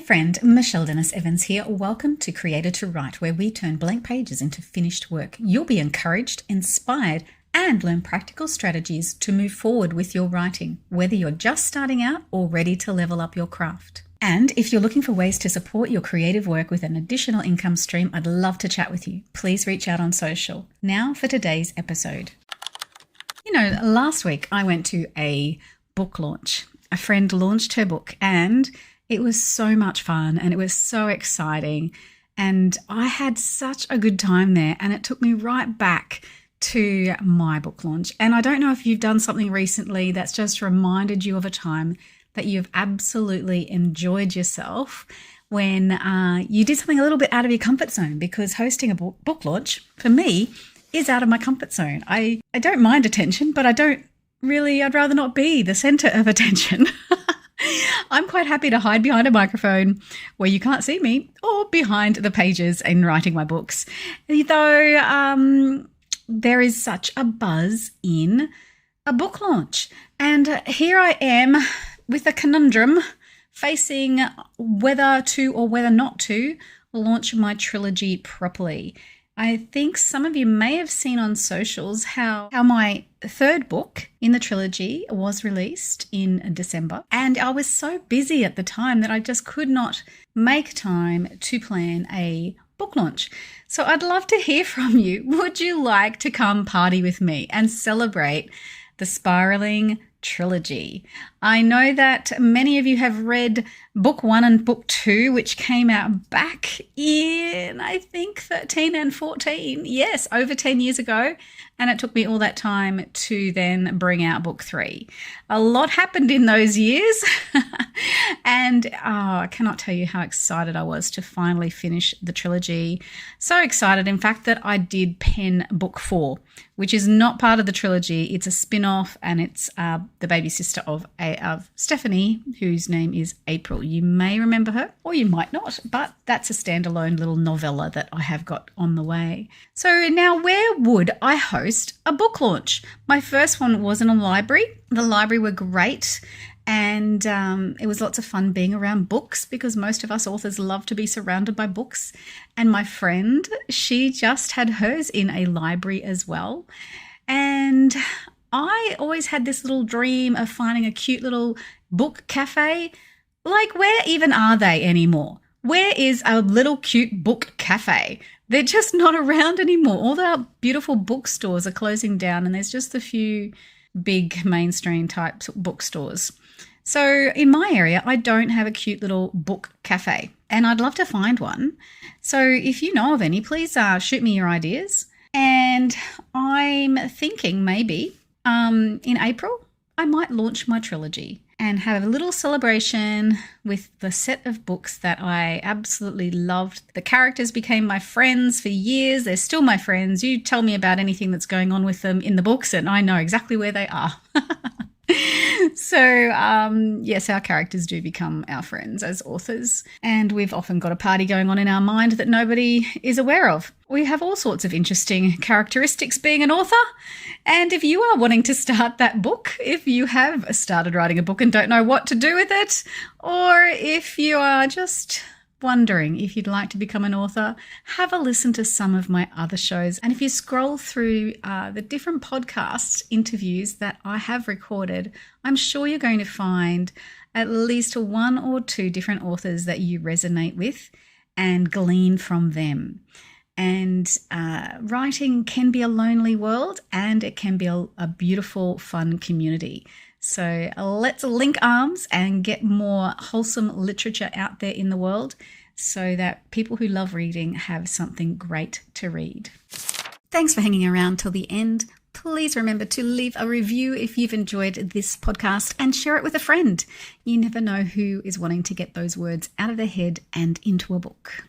friend, Michelle Dennis Evans here. Welcome to Creator to Write, where we turn blank pages into finished work. You'll be encouraged, inspired, and learn practical strategies to move forward with your writing, whether you're just starting out or ready to level up your craft. And if you're looking for ways to support your creative work with an additional income stream, I'd love to chat with you. Please reach out on social. Now for today's episode. Last week I went to a book launch. A friend launched her book and it was so much fun and it was so exciting. And I had such a good time there, and it took me right back to my book launch. And I don't know if you've done something recently that's just reminded you of a time that you've absolutely enjoyed yourself when you did something a little bit out of your comfort zone, because hosting a book launch for me is out of my comfort zone. I don't mind attention, but I'd rather not be the center of attention. I'm quite happy to hide behind a microphone where you can't see me, or behind the pages in writing my books. Though there is such a buzz in a book launch. And here I am with a conundrum, facing whether to or whether not to launch my trilogy properly. I think some of you may have seen on socials how my third book in the trilogy was released in December. And I was so busy at the time that I just could not make time to plan a book launch. So I'd love to hear from you. Would you like to come party with me and celebrate the Spiralling Trilogy? I know that many of you have read book 1 and book 2, which came out back in, I think, 13 and 14. Yes, over 10 years ago. And it took me all that time to then bring out book 3. A lot happened in those years. And I cannot tell you how excited I was to finally finish the trilogy. So excited, in fact, that I did pen book 4, which is not part of the trilogy. It's a spin-off, and it's the baby sister of Stephanie, whose name is April. You may remember her, or you might not, but that's a standalone little novella that I have got on the way. So now, where would I host a book launch? My first one was in a library. The library were great, and it was lots of fun being around books, because most of us authors love to be surrounded by books. And my friend, she just had hers in a library as well. And I always had this little dream of finding a cute little book cafe. Like, where even are they anymore? Where is a little cute book cafe? They're just not around anymore. All the beautiful bookstores are closing down, and there's just a few big mainstream type bookstores. So in my area, I don't have a cute little book cafe, and I'd love to find one. So if you know of any, please shoot me your ideas. And I'm thinking maybe in April, I might launch my trilogy and have a little celebration with the set of books that I absolutely loved. The characters became my friends for years. They're still my friends. You tell me about anything that's going on with them in the books, and I know exactly where they are. So, yes, our characters do become our friends as authors, and we've often got a party going on in our mind that nobody is aware of. We have all sorts of interesting characteristics being an author, and if you are wanting to start that book, if you have started writing a book and don't know what to do with it, or if you are just wondering if you'd like to become an author, have a listen to some of my other shows. And if you scroll through the different podcast interviews that I have recorded, I'm sure you're going to find at least 1 or 2 different authors that you resonate with and glean from them. And writing can be a lonely world, and it can be a beautiful, fun community. So let's link arms and get more wholesome literature out there in the world, so that people who love reading have something great to read. Thanks for hanging around till the end. Please remember to leave a review if you've enjoyed this podcast, and share it with a friend. You never know who is wanting to get those words out of their head and into a book.